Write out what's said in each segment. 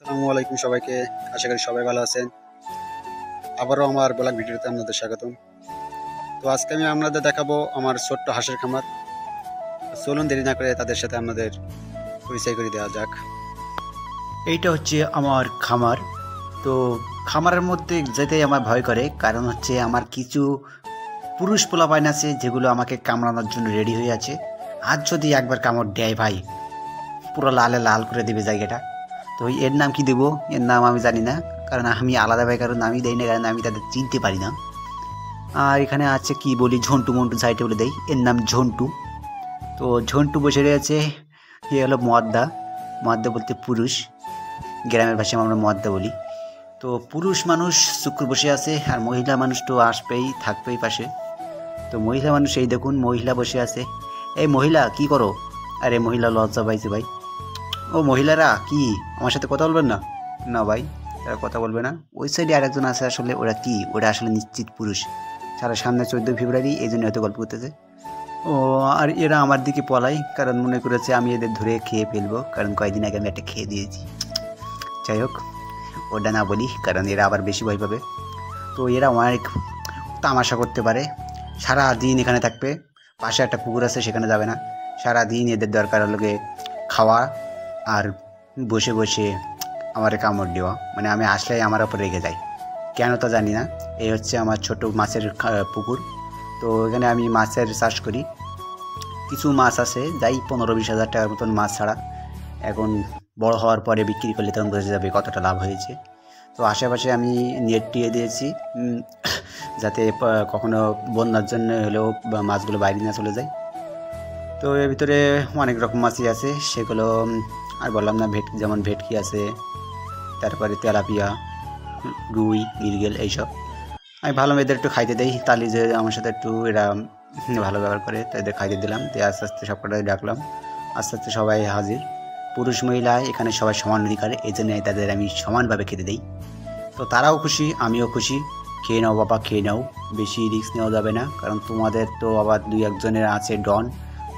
আসসালামু আলাইকুম সবাইকে। আশা করি সবাই ভালো আছেন। আবারও আমার ব্লগ ভিডিওতে আপনাদের স্বাগতম। তো আজকে আমি আপনাদের দেখাবো আমার ছোট্ট হাঁসের খামার। চলুন দেরি না করে তাদের সাথে আপনাদের পরিচয় করে দেওয়া যাক। এইটা হচ্ছে আমার খামার। তো খামারের মধ্যে যেতে আমার ভয় করে, কারণ হচ্ছে আমার কিছু পুরুষ পোলাপাইন আছে যেগুলো আমাকে কামড়ানোর জন্য রেডি হয়ে আছে। আজ যদি একবার কামড় দেয় ভাই, পুরো লালে লাল করে দেবে জায়গাটা। তো এর নাম কি দেবো, এর নাম আমি জানি না, কারণ আমি আলাদাভাবে কারণ নামই দেই না, কারণ আমি তাদের চিনতে পারি না। আর এখানে আছে কি বলি, ঝন্টু মন্টু সাইডে বলে দেই, এর নাম ঝন্টু। তো ঝন্টু বসে রয়েছে। এ হলো মদ্দা। মদ্দা বলতে পুরুষ, গ্রামের ভাষায় আমরা মদ্দা বলি। তো পুরুষ মানুষ শুক্র বসে আছে, আর মহিলা মানুষ তো আসবেই, থাকবেই পাশে। তো মহিলা মানুষ এই দেখুন, মহিলা বসে আছে। এই মহিলা কি করো? আরে মহিলা লজ্জা পাইছে ভাই। ও মহিলারা কি আমার সাথে কথা বলবেন না? না ভাই, তারা কথা বলবে না। ওই সাইডে আরেকজন আছে, আসলে ওরা কি, ওরা আসলে নিশ্চিত পুরুষ। সারা সামনে 14 ফেব্রুয়ারি, এই জন্য হয়তো গল্প করতেছে। ও, আর এরা আমার দিকে পলাই, কারণ মনে করেছে আমি এদের ধরে খেয়ে ফেলবো, কারণ কয়েকদিন আগে আমি একটা খেয়ে দিয়েছি। যাই হোক, ওটা না বলি, কারণ এরা আবার বেশি ভয় পাবে। তো এরা অনেক তামাশা করতে পারে, সারা দিন এখানে থাকবে। পাশে একটা পুকুর আছে, সেখানে যাবে না। সারা দিন এদের দরকার হলো গিয়ে খাওয়া আর বসে বসে আমার কামড় দেওয়া, মানে আমি আসলেই আমার ওপর রেগে যায়, কেন তা জানি না। এই হচ্ছে আমার ছোট মাছের পুকুর। তো এখানে আমি মাছের চাষ করি। কিছু মাছ আছে যাই 15-20 হাজার টাকার মতন মাছ ছাড়া। এখন বড় হওয়ার পরে বিক্রি করলে তখন বোঝা যাবে কতটা লাভ হয়েছে। তো আশেপাশে আমি নেট দিয়ে দিয়েছি, যাতে কখনো বন্যার জন্য হলেও মাছগুলো বাইরে না চলে যায়। তো এর ভিতরে অনেক রকম মাছই আছে, সেগুলো আর বললাম না, যেমন ভেটকি আছে, তারপরে তেলাপিয়া, রুই, মৃগেল, এইসব। আমি ভালো এদের একটু খাইতে দেই, তাহলে যে আমার সাথে একটু এরা ভালো ব্যবহার করে, তো এদের খাইতে দিলাম। দিয়ে আস্তে আস্তে সবকটাই ডাকলাম, আস্তে আস্তে সবাই হাজির। পুরুষ মহিলা এখানে সবাই সমান অধিকার, এই জন্য তাদের আমি সমানভাবে খেতে দিই। তো তারাও খুশি, আমিও খুশি। খেয়ে নাও বাবা, খেয়ে নাও, বেশি রিস্ক নেওয়া যাবে না, কারণ তোমাদের তো আবার 2-1 জনের আছে ডন,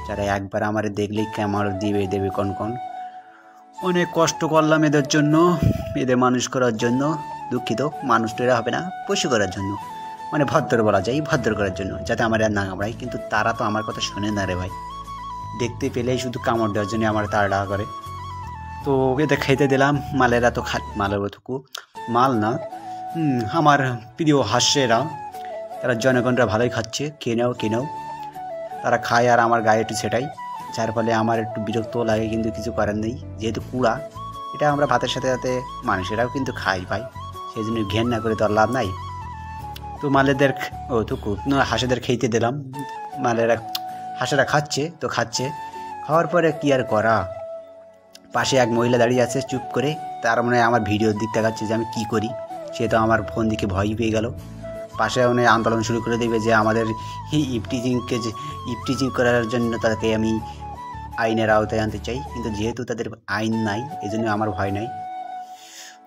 যারা একবার আমার দেখলেই আমার দিবে দেবে কন। অনেক কষ্ট করলাম এদের জন্য, এদের মানুষ করার জন্য। দুঃখিত, মানুষটা হবে না, পশু করার জন্য, মানে ভদ্র বলা যায়, ভদ্র করার জন্য, যাতে আমার আর না কামড়ায়। কিন্তু তারা তো আমার কথা শোনে না রে ভাই, দেখতে পেলেই শুধু কামড় দেওয়ার জন্য আমার তাড়া করে। তো এদের খেতে দিলাম। মালেরা তো মালের মতোকু মাল না, আমার প্রিয় হাঁসেরা, তারা জনগণরা ভালোই খাচ্ছে। খেয়ে নাও। তারা খায় আর আমার গায়ে একটু সেটাই, যার ফলে আমার একটু বিরক্ত লাগে, কিন্তু কিছু করার নেই। যেহেতু কুড়া, এটা আমরা ভাতের সাথে সাথে মানুষেরাও কিন্তু খাই ভাই, সেই জন্য ঘেন্না করে তো আর লাভ নাই। তো মালেদের হাঁসেদের খেতে দিলাম। মালেরা হাঁসেরা খাচ্ছে। খাওয়ার পরে কি আর করা, পাশে এক মহিলা দাঁড়িয়ে আছে চুপ করে, তার মনে হয় আমার ভিডিওর দিক দেখাচ্ছে যে আমি কী করি। সে তো আমার ফোন দিকে ভয় পেয়ে গেল। পাশে উনি আন্দোলন শুরু করে দেবে যে আমাদের ইপটিজিং করার জন্য তাকে আমি আইনের আওতায় আনতে চাই, কিন্তু যেহেতু তাদের আইন নাই, এই জন্য আমার ভয় নাই।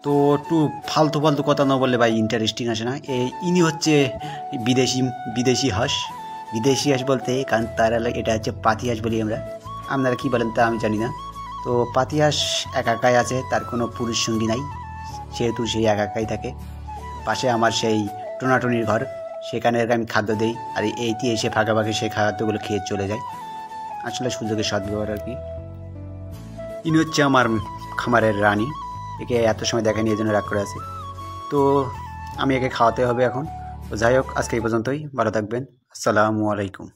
তো একটু ফালতু কথা না বললে ভাই ইন্টারেস্টিং আসে না। ইনি হচ্ছে বিদেশি হাঁস। বিদেশি হাঁস বলতে, কারণ তারা এটা হচ্ছে পাতি হাঁস বলি আমরা, আপনারা কী বলেন তা আমি জানি না। তো পাতি হাঁস একাই আছে, তার কোনো পুরুষ সঙ্গী নাই, সেহেতু সেই একাই থাকে। পাশে আমার সেই টোনাটনির ঘর, সেখানে আমি খাদ্য দিই, আর এইটি এসে ফাঁকাফাঁকি সেই খাদ্যগুলো খেয়ে চলে যায়। আসলে সুযোগের সদ্ব্যবহার আর কি। ইনি হচ্ছে আমার খামারের রানী, একে এত সময় দেখেনি, এই জন্য রাগ করে আছে। তো আমি একে খাওয়াতে হবে এখন। তো যাই হোক, আজকে এই পর্যন্তই, ভালো থাকবেন। আসসালামু আলাইকুম।